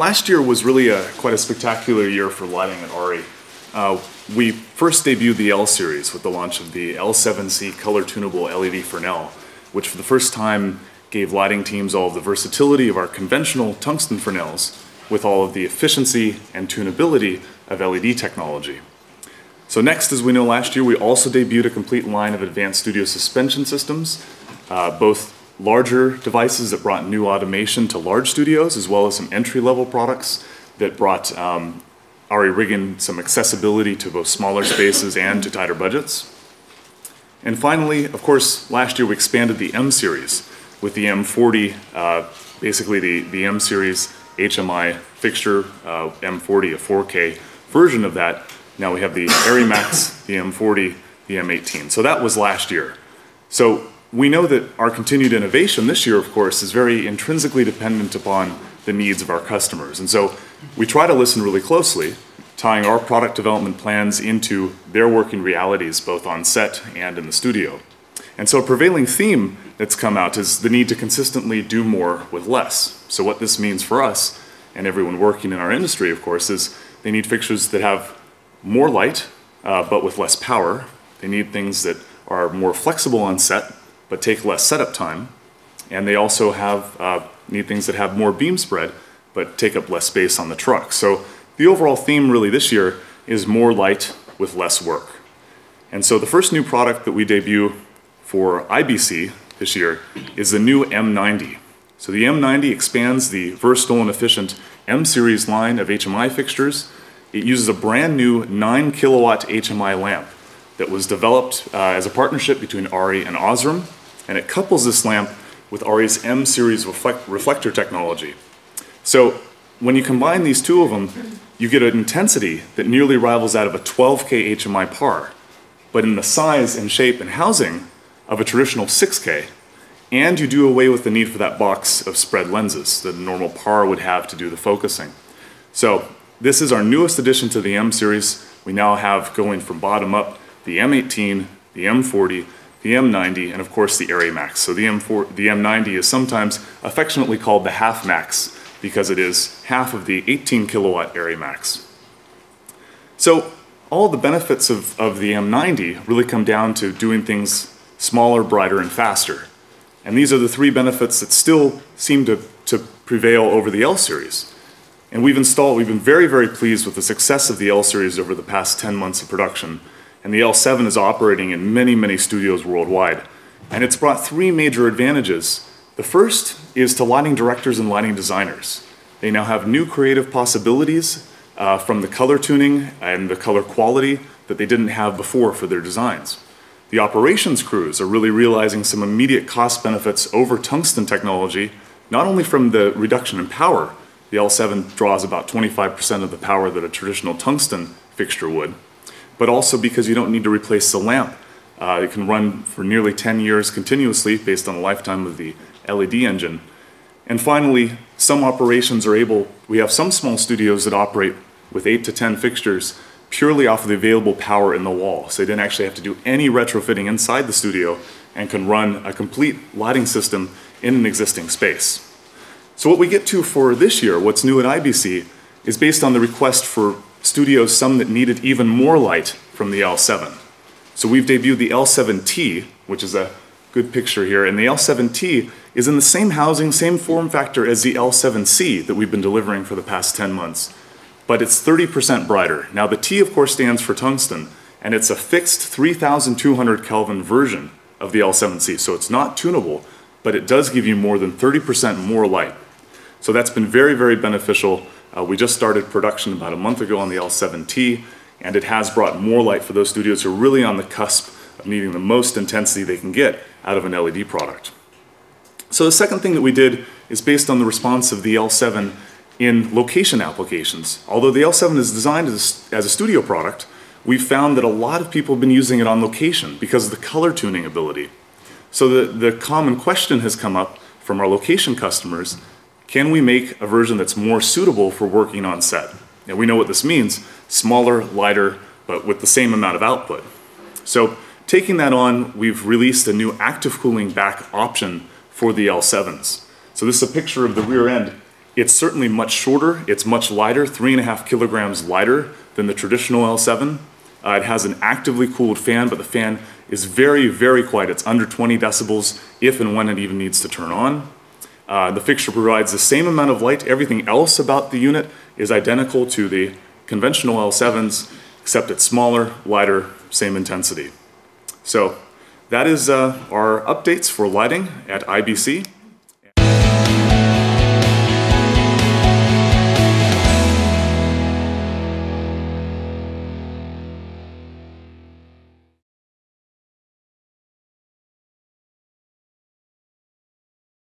last year was really quite a spectacular year for lighting at ARRI. We first debuted the L series with the launch of the L7C color tunable LED Fresnel, which for the first time gave lighting teams all of the versatility of our conventional tungsten Fresnels with all of the efficiency and tunability of LED technology. So next, as we know, last year we also debuted a complete line of advanced studio suspension systems, both larger devices that brought new automation to large studios, as well as some entry-level products that brought ARRI rigging some accessibility to both smaller spaces and to tighter budgets. And finally, of course, last year we expanded the M series with the M40, basically the M series HMI fixture, M40, a 4K version of that. Now we have the ARRI Max, the M40, the M18. So that was last year. So we know that our continued innovation this year, of course, is very intrinsically dependent upon the needs of our customers. And so we try to listen really closely, tying our product development plans into their working realities, both on set and in the studio. And so a prevailing theme that's come out is the need to consistently do more with less. So what this means for us, and everyone working in our industry, of course, is they need fixtures that have more light, but with less power. They need things that are more flexible on set, but take less setup time. And they also need things that have more beam spread, but take up less space on the truck. So the overall theme really this year is more light with less work. And so the first new product that we debut for IBC this year is the new M90. So the M90 expands the versatile and efficient M series line of HMI fixtures. It uses a brand new 9 kilowatt HMI lamp that was developed as a partnership between ARRI and Osram, and it couples this lamp with ARRI's M series reflector technology. So when you combine these two of them, you get an intensity that nearly rivals that of a 12K HMI par, but in the size and shape and housing of a traditional 6K, and you do away with the need for that box of spread lenses that a normal par would have to do the focusing. So this is our newest addition to the M series. We now have, going from bottom up, the M18, the M40, the M90, and of course the ARRI Max. So the M90 is sometimes affectionately called the half max because it is half of the 18 kilowatt ARRI Max. So all the benefits of the M90 really come down to doing things smaller, brighter, and faster. And these are the three benefits that still seem to prevail over the L series. And we've been very, very pleased with the success of the L series over the past 10 months of production. And the L7 is operating in many, many studios worldwide. And it's brought three major advantages. The first is to lighting directors and lighting designers. They now have new creative possibilities from the color tuning and the color quality that they didn't have before for their designs. The operations crews are really realizing some immediate cost benefits over tungsten technology, not only from the reduction in power. The L7 draws about 25% of the power that a traditional tungsten fixture would, but also because you don't need to replace the lamp. It can run for nearly 10 years continuously based on the lifetime of the LED engine. And finally, some operations we have some small studios that operate with 8 to 10 fixtures purely off of the available power in the wall. So they didn't actually have to do any retrofitting inside the studio and can run a complete lighting system in an existing space. So what we get to for this year, what's new at IBC, is based on the request for studios, some that needed even more light from the L7. So we've debuted the L7T, which is a good picture here, and the L7T is in the same housing, same form factor as the L7C that we've been delivering for the past 10 months, but it's 30% brighter. Now the T, of course, stands for tungsten, and it's a fixed 3,200 Kelvin version of the L7C, so it's not tunable, but it does give you more than 30% more light. So that's been very, very beneficial. We just started production about a month ago on the L7T, and it has brought more light for those studios who are really on the cusp of needing the most intensity they can get out of an LED product. So the second thing that we did is based on the response of the L7 in location applications. Although the L7 is designed as a studio product, we've found that a lot of people have been using it on location because of the color tuning ability. So the common question has come up from our location customers: can we make a version that's more suitable for working on set? And we know what this means: smaller, lighter, but with the same amount of output. So taking that on, we've released a new active cooling back option for the L7s. So this is a picture of the rear end. It's certainly much shorter, it's much lighter, 3.5 kilograms lighter than the traditional L7. It has an actively cooled fan, but the fan is very, very quiet. It's under 20 decibels if and when it even needs to turn on. The fixture provides the same amount of light. Everything else about the unit is identical to the conventional L7s, except it's smaller, lighter, same intensity. So that is our updates for lighting at IBC.